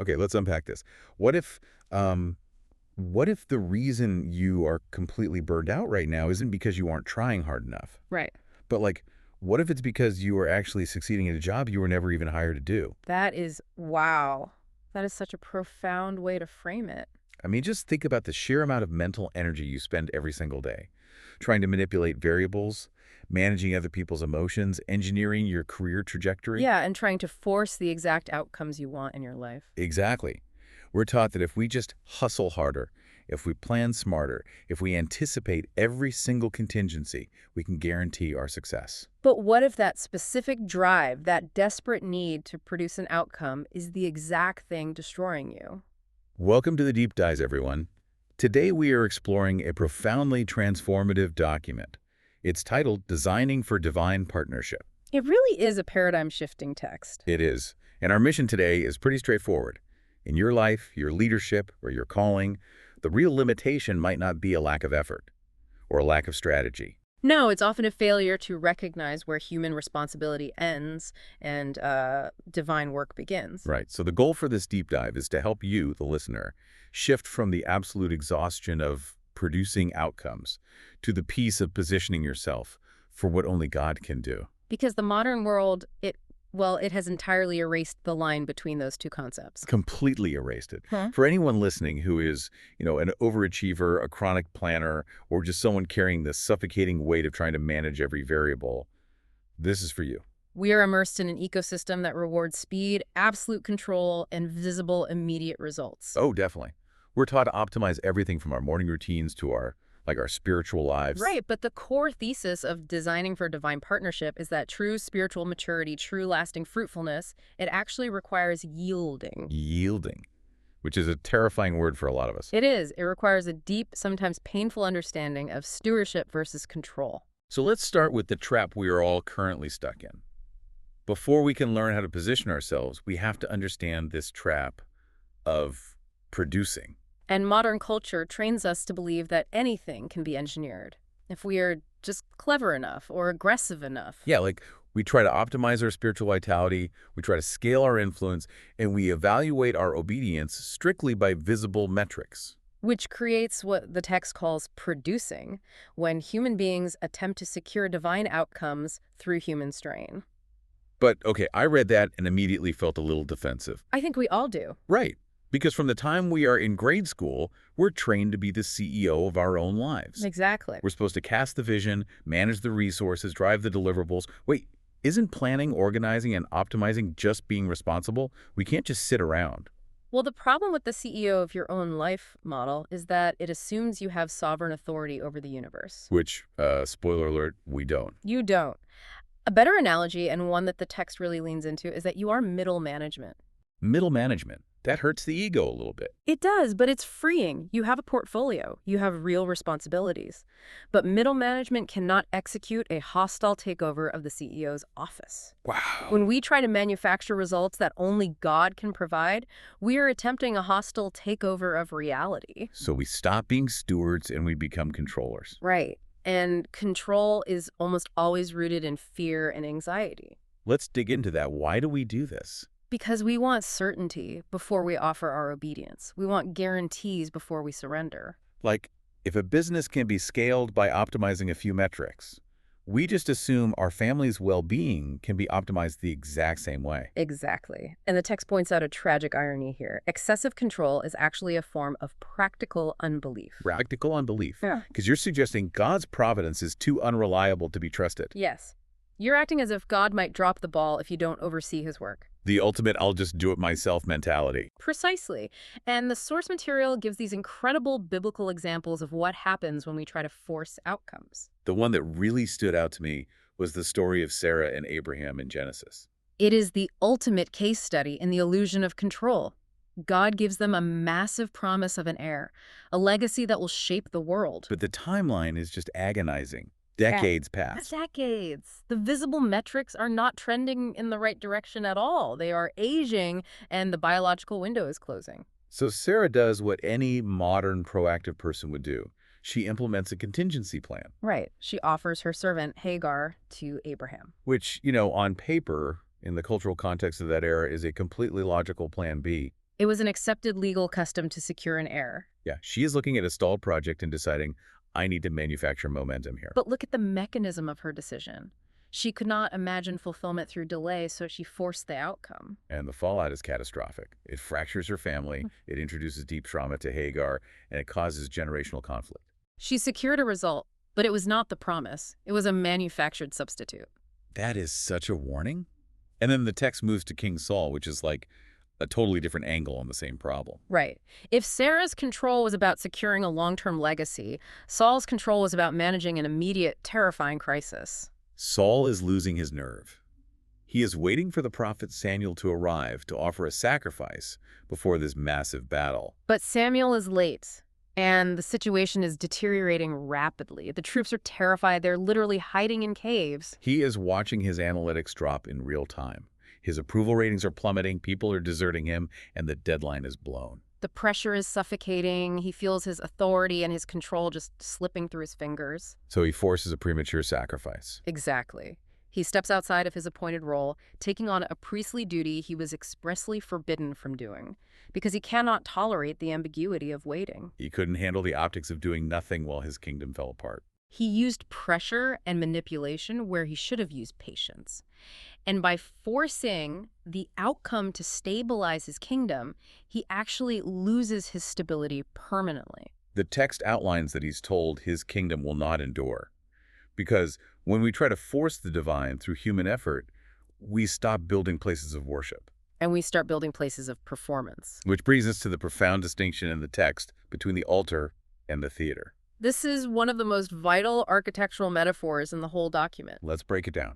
Okay, let's unpack this. What if, um, what if the reason you are completely burned out right now isn't because you aren't trying hard enough? Right. But like, what if it's because you are actually succeeding at a job you were never even hired to do? That is, wow. That is such a profound way to frame it. I mean, just think about the sheer amount of mental energy you spend every single day, trying to manipulate variables, managing other people's emotions, engineering your career trajectory. Yeah, and trying to force the exact outcomes you want in your life. Exactly. We're taught that if we just hustle harder, if we plan smarter, if we anticipate every single contingency, we can guarantee our success. But what if that specific drive, that desperate need to produce an outcome, is the exact thing destroying you? Welcome to the Deep Dives, everyone. Today we are exploring a profoundly transformative document. It's titled Designing for Divine Partnership. It really is a paradigm-shifting text. It is. And our mission today is pretty straightforward. In your life, your leadership, or your calling, the real limitation might not be a lack of effort or a lack of strategy. No, it's often a failure to recognize where human responsibility ends and divine work begins. Right. So the goal for this deep dive is to help you, the listener, shift from the absolute exhaustion of producing outcomes to the peace of positioning yourself for what only God can do. Because the modern world, it has entirely erased the line between those two concepts. Completely erased it. Huh? For anyone listening who is, an overachiever, a chronic planner, or just someone carrying the suffocating weight of trying to manage every variable, this is for you. We are immersed in an ecosystem that rewards speed, absolute control, and visible, immediate results. Oh, definitely. We're taught to optimize everything from our morning routines to our spiritual lives. Right, but the core thesis of designing for divine partnership is that true spiritual maturity, true lasting fruitfulness, it actually requires yielding. Yielding, which is a terrifying word for a lot of us. It is. It requires a deep, sometimes painful understanding of stewardship versus control. So let's start with the trap we are all currently stuck in. Before we can learn how to position ourselves, we have to understand this trap of producing. And modern culture trains us to believe that anything can be engineered if we are just clever enough or aggressive enough. Yeah, like we try to optimize our spiritual vitality, we try to scale our influence, and we evaluate our obedience strictly by visible metrics. Which creates what the text calls producing, when human beings attempt to secure divine outcomes through human strain. But, okay, I read that and immediately felt a little defensive. I think we all do. Right. Because from the time we are in grade school, we're trained to be the CEO of our own lives. Exactly. We're supposed to cast the vision, manage the resources, drive the deliverables. Wait, isn't planning, organizing, and optimizing just being responsible? We can't just sit around. Well, the problem with the CEO of your own life model is that it assumes you have sovereign authority over the universe. Which, spoiler alert, we don't. You don't. A better analogy, and one that the text really leans into, is that you are middle management. Middle management. That hurts the ego a little bit. It does, but it's freeing. You have a portfolio. You have real responsibilities. But middle management cannot execute a hostile takeover of the CEO's office. Wow. When we try to manufacture results that only God can provide, we are attempting a hostile takeover of reality. So we stop being stewards and we become controllers. Right. And control is almost always rooted in fear and anxiety. Let's dig into that. Why do we do this? Because we want certainty before we offer our obedience. We want guarantees before we surrender. Like, if a business can be scaled by optimizing a few metrics, we just assume our family's well-being can be optimized the exact same way. Exactly. And the text points out a tragic irony here. Excessive control is actually a form of practical unbelief. Practical unbelief. Yeah. Because you're suggesting God's providence is too unreliable to be trusted. Yes. You're acting as if God might drop the ball if you don't oversee his work. The ultimate I'll just do it myself mentality. Precisely. And the source material gives these incredible biblical examples of what happens when we try to force outcomes. The one that really stood out to me was the story of Sarah and Abraham in Genesis. It is the ultimate case study in the illusion of control. God gives them a massive promise of an heir, a legacy that will shape the world. But the timeline is just agonizing. Decades pass. Decades. The visible metrics are not trending in the right direction at all. They are aging, and the biological window is closing. So Sarah does what any modern proactive person would do. She implements a contingency plan. Right. She offers her servant Hagar to Abraham. Which, on paper, in the cultural context of that era, is a completely logical plan B. It was an accepted legal custom to secure an heir. Yeah, she is looking at a stalled project and deciding, I need to manufacture momentum here. But look at the mechanism of her decision. She could not imagine fulfillment through delay, so she forced the outcome. And the fallout is catastrophic. It fractures her family, it introduces deep trauma to Hagar, and it causes generational conflict. She secured a result, but it was not the promise. It was a manufactured substitute. That is such a warning. And then the text moves to King Saul, which is like a totally different angle on the same problem. Right. If Sarah's control was about securing a long-term legacy, Saul's control was about managing an immediate, terrifying crisis. Saul is losing his nerve. He is waiting for the prophet Samuel to arrive to offer a sacrifice before this massive battle. But Samuel is late, and the situation is deteriorating rapidly. The troops are terrified. They're literally hiding in caves. He is watching his analytics drop in real time. His approval ratings are plummeting, people are deserting him, and the deadline is blown. The pressure is suffocating. He feels his authority and his control just slipping through his fingers. So he forces a premature sacrifice. Exactly. He steps outside of his appointed role, taking on a priestly duty he was expressly forbidden from doing, because he cannot tolerate the ambiguity of waiting. He couldn't handle the optics of doing nothing while his kingdom fell apart. He used pressure and manipulation where he should have used patience. And by forcing the outcome to stabilize his kingdom, he actually loses his stability permanently. The text outlines that he's told his kingdom will not endure. Because when we try to force the divine through human effort, we stop building places of worship. And we start building places of performance. Which brings us to the profound distinction in the text between the altar and the theater. This is one of the most vital architectural metaphors in the whole document. Let's break it down.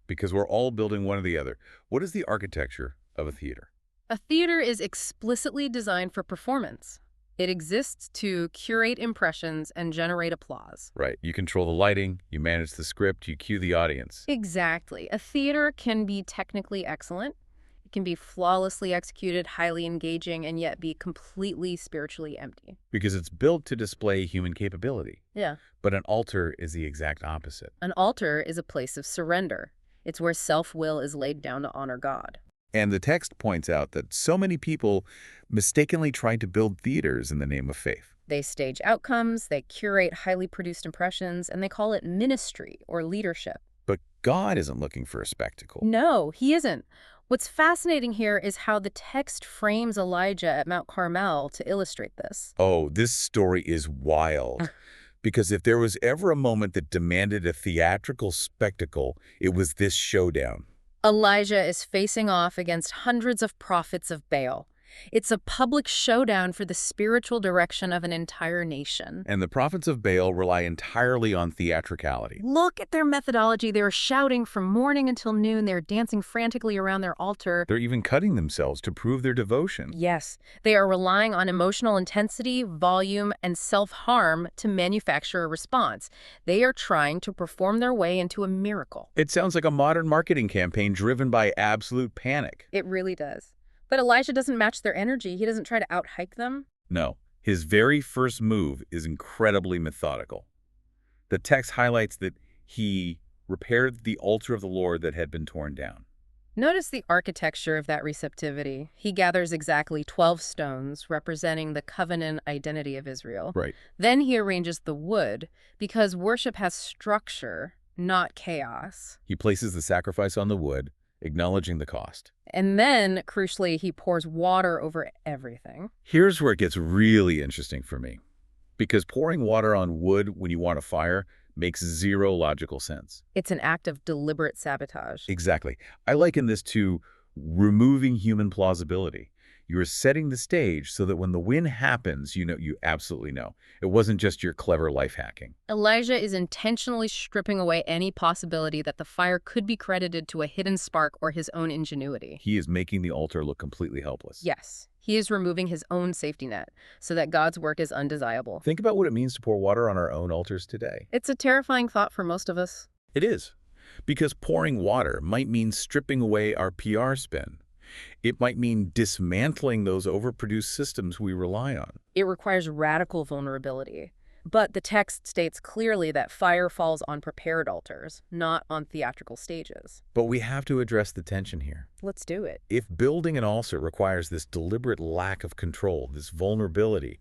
Because we're all building one or the other. What is the architecture of a theater? A theater is explicitly designed for performance. It exists to curate impressions and generate applause. Right. You control the lighting, you manage the script, you cue the audience. Exactly. A theater can be technically excellent. It can be flawlessly executed, highly engaging, and yet be completely spiritually empty. Because it's built to display human capability. Yeah. But an altar is the exact opposite. An altar is a place of surrender. It's where self-will is laid down to honor God. And the text points out that so many people mistakenly try to build theaters in the name of faith. They stage outcomes, they curate highly produced impressions, and they call it ministry or leadership. But God isn't looking for a spectacle. No, he isn't. What's fascinating here is how the text frames Elijah at Mount Carmel to illustrate this. Oh, this story is wild. Because if there was ever a moment that demanded a theatrical spectacle, it was this showdown. Elijah is facing off against hundreds of prophets of Baal. It's a public showdown for the spiritual direction of an entire nation. And the prophets of Baal rely entirely on theatricality. Look at their methodology. They're shouting from morning until noon. They're dancing frantically around their altar. They're even cutting themselves to prove their devotion. Yes, they are relying on emotional intensity, volume, and self-harm to manufacture a response. They are trying to perform their way into a miracle. It sounds like a modern marketing campaign driven by absolute panic. It really does. But Elijah doesn't match their energy. He doesn't try to out-hype them. No, his very first move is incredibly methodical. The text highlights that he repaired the altar of the Lord that had been torn down. Notice the architecture of that receptivity. He gathers exactly 12 stones representing the covenant identity of Israel. Right. Then he arranges the wood because worship has structure, not chaos. He places the sacrifice on the wood, acknowledging the cost. And then, crucially, he pours water over everything. Here's where it gets really interesting for me. Because pouring water on wood when you want a fire makes zero logical sense. It's an act of deliberate sabotage. Exactly. I liken this to removing human plausibility. You're setting the stage so that when the win happens, you absolutely know. It wasn't just your clever life hacking. Elijah is intentionally stripping away any possibility that the fire could be credited to a hidden spark or his own ingenuity. He is making the altar look completely helpless. Yes, he is removing his own safety net so that God's work is undesirable. Think about what it means to pour water on our own altars today. It's a terrifying thought for most of us. It is. Because pouring water might mean stripping away our PR spin. It might mean dismantling those overproduced systems we rely on. It requires radical vulnerability. But the text states clearly that fire falls on prepared altars, not on theatrical stages. But we have to address the tension here. Let's do it. If building an altar requires this deliberate lack of control, this vulnerability,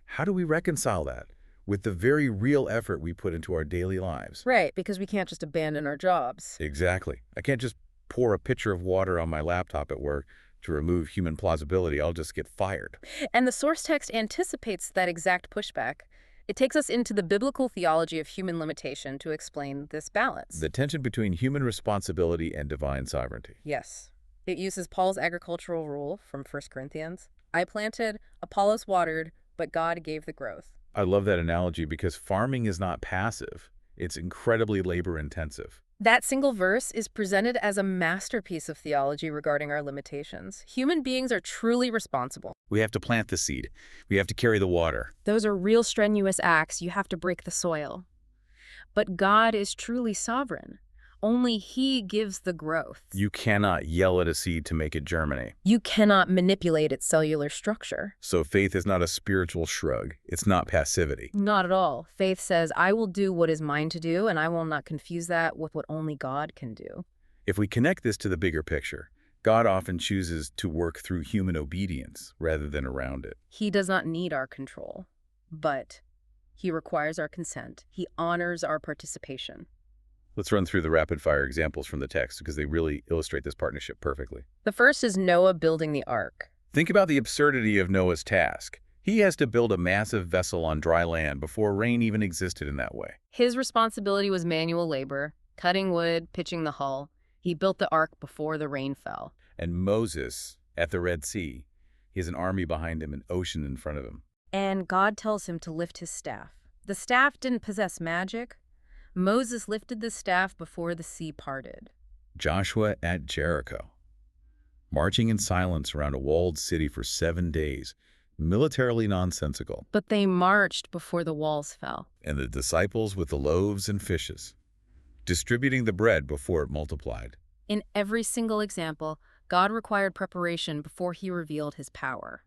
how do we reconcile that with the very real effort we put into our daily lives? Right, because we can't just abandon our jobs. Exactly. I can't just pour a pitcher of water on my laptop at work to remove human plausibility. I'll just get fired. And the source text anticipates that exact pushback. It takes us into the biblical theology of human limitation to explain this balance. The tension between human responsibility and divine sovereignty. Yes. It uses Paul's agricultural rule from 1 Corinthians. I planted, Apollos watered, but God gave the growth. I love that analogy because farming is not passive. It's incredibly labor-intensive. That single verse is presented as a masterpiece of theology regarding our limitations. Human beings are truly responsible. We have to plant the seed. We have to carry the water. Those are real strenuous acts. You have to break the soil. But God is truly sovereign. Only He gives the growth. You cannot yell at a seed to make it germinate. You cannot manipulate its cellular structure. So faith is not a spiritual shrug. It's not passivity. Not at all. Faith says, I will do what is mine to do, and I will not confuse that with what only God can do. If we connect this to the bigger picture, God often chooses to work through human obedience rather than around it. He does not need our control, but He requires our consent. He honors our participation. Let's run through the rapid-fire examples from the text because they really illustrate this partnership perfectly. The first is Noah building the ark. Think about the absurdity of Noah's task. He has to build a massive vessel on dry land before rain even existed in that way. His responsibility was manual labor, cutting wood, pitching the hull. He built the ark before the rain fell. And Moses, at the Red Sea, he has an army behind him, an ocean in front of him. And God tells him to lift his staff. The staff didn't possess magic. Moses lifted the staff before the sea parted. Joshua at Jericho, marching in silence around a walled city for 7 days, militarily nonsensical. But they marched before the walls fell. And the disciples with the loaves and fishes, distributing the bread before it multiplied. In every single example, God required preparation before He revealed His power.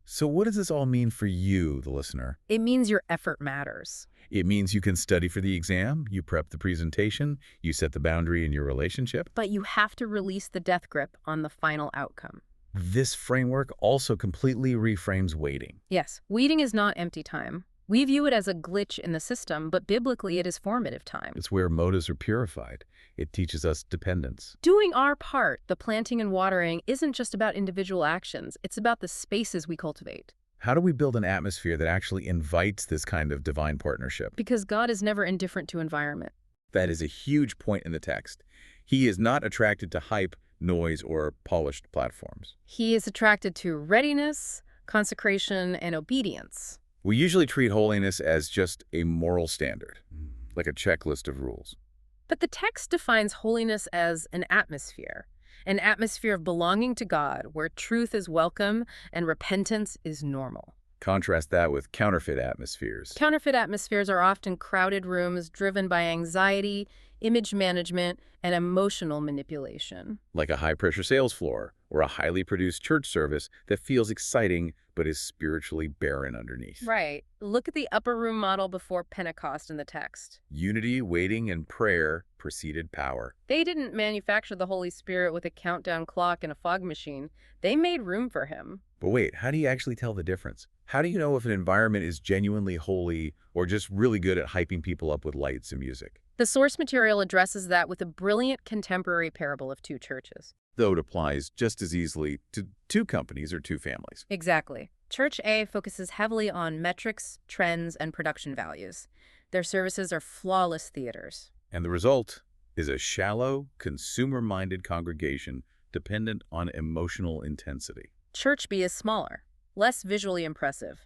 So what does this all mean for you, the listener? It means your effort matters. It means you can study for the exam, you prep the presentation, you set the boundary in your relationship. But you have to release the death grip on the final outcome. This framework also completely reframes waiting. Yes, waiting is not empty time. We view it as a glitch in the system, but biblically it is formative time. It's where motives are purified. It teaches us dependence. Doing our part, the planting and watering, isn't just about individual actions. It's about the spaces we cultivate. How do we build an atmosphere that actually invites this kind of divine partnership? Because God is never indifferent to environment. That is a huge point in the text. He is not attracted to hype, noise, or polished platforms. He is attracted to readiness, consecration, and obedience. We usually treat holiness as just a moral standard, like a checklist of rules. But the text defines holiness as an atmosphere of belonging to God, where truth is welcome and repentance is normal. Contrast that with counterfeit atmospheres. Counterfeit atmospheres are often crowded rooms driven by anxiety, image management, and emotional manipulation. Like a high-pressure sales floor or a highly produced church service that feels exciting but is spiritually barren underneath. Right. Look at the upper room model before Pentecost in the text. Unity, waiting, and prayer preceded power. They didn't manufacture the Holy Spirit with a countdown clock and a fog machine. They made room for Him. But wait, how do you actually tell the difference? How do you know if an environment is genuinely holy or just really good at hyping people up with lights and music? The source material addresses that with a brilliant contemporary parable of two churches. Though it applies just as easily to two companies or two families. Exactly. Church A focuses heavily on metrics, trends, and production values. Their services are flawless theaters. And the result is a shallow, consumer-minded congregation dependent on emotional intensity. Church B is smaller, less visually impressive.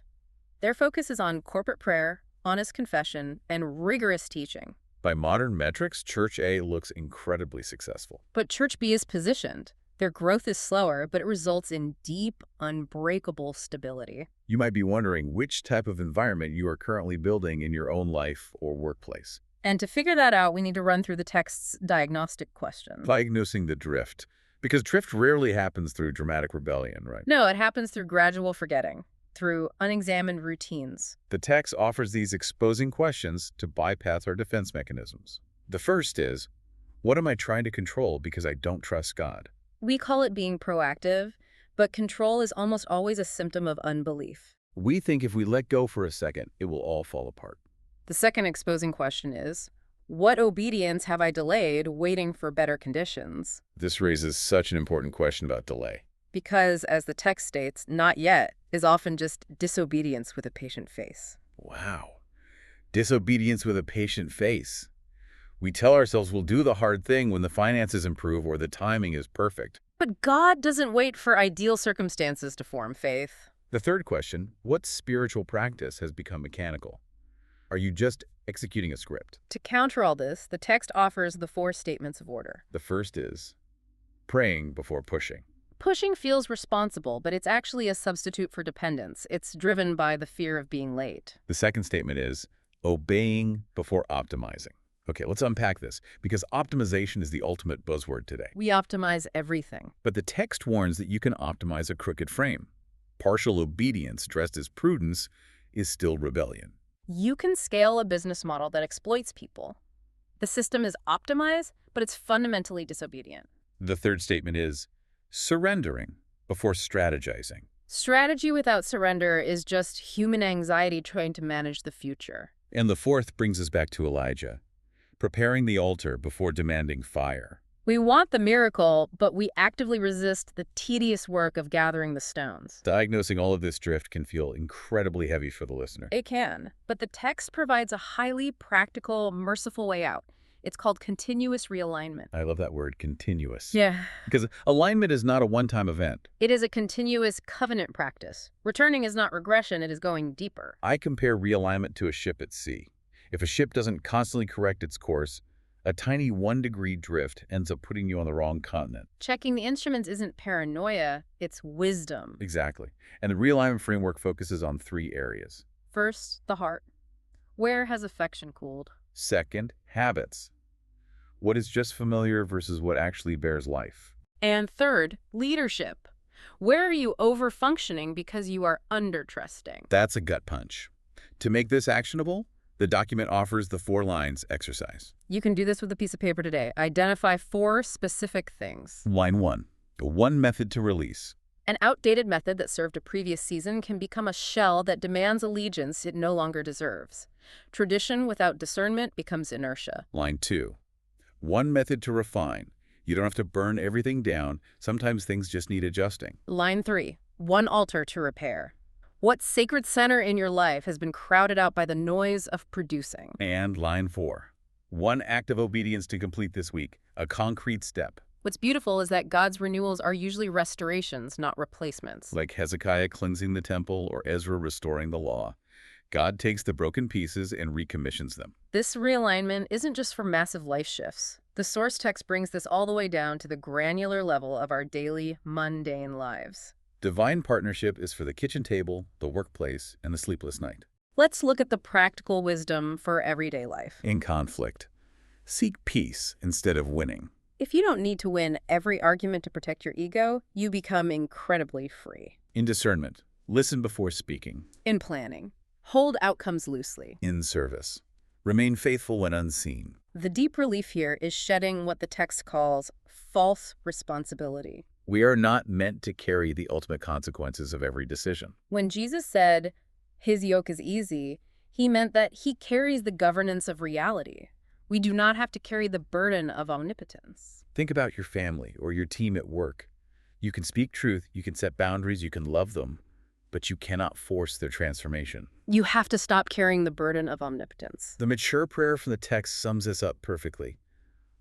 Their focus is on corporate prayer, honest confession, and rigorous teaching. By modern metrics, Church A looks incredibly successful. But Church B is positioned. Their growth is slower, but it results in deep, unbreakable stability. You might be wondering which type of environment you are currently building in your own life or workplace. And to figure that out, we need to run through the text's diagnostic questions. Diagnosing the drift. Because drift rarely happens through dramatic rebellion, right? No, it happens through gradual forgetting. through unexamined routines. The text offers these exposing questions to bypass our defense mechanisms. The first is, what am I trying to control because I don't trust God? We call it being proactive, but control is almost always a symptom of unbelief. We think if we let go for a second, it will all fall apart. The second exposing question is, what obedience have I delayed waiting for better conditions? This raises such an important question about delay. Because, as the text states, not yet is often just disobedience with a patient face. Wow. Disobedience with a patient face. We tell ourselves we'll do the hard thing when the finances improve or the timing is perfect. But God doesn't wait for ideal circumstances to form faith. The third question, what spiritual practice has become mechanical? Are you just executing a script? To counter all this, the text offers the 4 statements of order. The first is praying before pushing. Pushing feels responsible, but it's actually a substitute for dependence. It's driven by the fear of being late. The second statement is obeying before optimizing. Okay, let's unpack this, because optimization is the ultimate buzzword today. We optimize everything. But the text warns that you can optimize a crooked frame. Partial obedience dressed as prudence is still rebellion. You can scale a business model that exploits people. The system is optimized, but it's fundamentally disobedient. The third statement is surrendering before strategizing. Strategy without surrender is just human anxiety trying to manage the future. And the fourth brings us back to Elijah, preparing the altar before demanding fire. We want the miracle, but we actively resist the tedious work of gathering the stones. Diagnosing all of this drift can feel incredibly heavy for the listener. It can, but the text provides a highly practical, merciful way out. It's called continuous realignment. I love that word, continuous. Yeah. Because alignment is not a one-time event. It is a continuous covenant practice. Returning is not regression, it is going deeper. I compare realignment to a ship at sea. If a ship doesn't constantly correct its course, a tiny 1-degree drift ends up putting you on the wrong continent. Checking the instruments isn't paranoia, it's wisdom. Exactly. And the realignment framework focuses on 3 areas. First, the heart. Where has affection cooled? Second, habits. What is just familiar versus what actually bears life. And third, leadership. Where are you over-functioning because you are under-trusting? That's a gut punch. To make this actionable, the document offers the 4 lines exercise. You can do this with a piece of paper today. Identify 4 specific things. Line 1, one method to release. An outdated method that served a previous season can become a shell that demands allegiance it no longer deserves. Tradition without discernment becomes inertia. Line 2, one method to refine. You don't have to burn everything down. Sometimes things just need adjusting. Line 3, one altar to repair. What sacred center in your life has been crowded out by the noise of producing? And line 4, one act of obedience to complete this week, a concrete step. What's beautiful is that God's renewals are usually restorations, not replacements. Like Hezekiah cleansing the temple or Ezra restoring the law. God takes the broken pieces and recommissions them. This realignment isn't just for massive life shifts. The source text brings this all the way down to the granular level of our daily, mundane lives. Divine partnership is for the kitchen table, the workplace, and the sleepless night. Let's look at the practical wisdom for everyday life. In conflict, seek peace instead of winning. If you don't need to win every argument to protect your ego, you become incredibly free. In discernment, listen before speaking. In planning, hold outcomes loosely. In service, remain faithful when unseen. The deep relief here is shedding what the text calls false responsibility. We are not meant to carry the ultimate consequences of every decision. When Jesus said, "His yoke is easy," he meant that he carries the governance of reality. We do not have to carry the burden of omnipotence. Think about your family or your team at work. You can speak truth, you can set boundaries, you can love them, but you cannot force their transformation. You have to stop carrying the burden of omnipotence. The mature prayer from the text sums this up perfectly.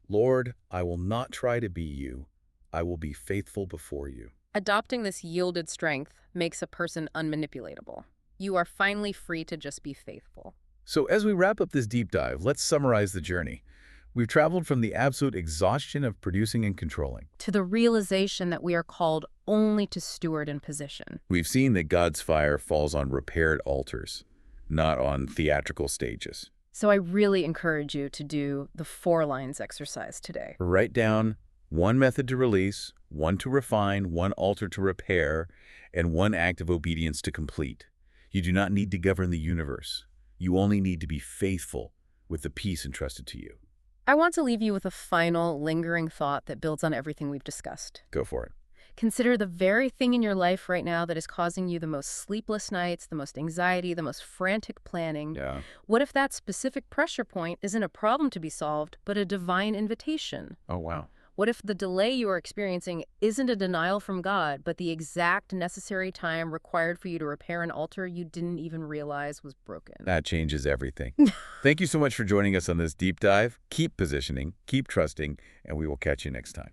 Lord, I will not try to be you. I will be faithful before you. Adopting this yielded strength makes a person unmanipulatable. You are finally free to just be faithful. So as we wrap up this deep dive, let's summarize the journey. We've traveled from the absolute exhaustion of producing and controlling to the realization that we are called only to steward and position. We've seen that God's fire falls on repaired altars, not on theatrical stages. So I really encourage you to do the 4 lines exercise today. Write down one method to release, one to refine, one altar to repair, and one act of obedience to complete. You do not need to govern the universe. You only need to be faithful with the peace entrusted to you. I want to leave you with a final, lingering thought that builds on everything we've discussed. Go for it. Consider the very thing in your life right now that is causing you the most sleepless nights, the most anxiety, the most frantic planning. Yeah. What if that specific pressure point isn't a problem to be solved, but a divine invitation? Oh, wow. What if the delay you are experiencing isn't a denial from God, but the exact necessary time required for you to repair an altar you didn't even realize was broken? That changes everything. Thank you so much for joining us on this deep dive. Keep positioning, keep trusting, and we will catch you next time.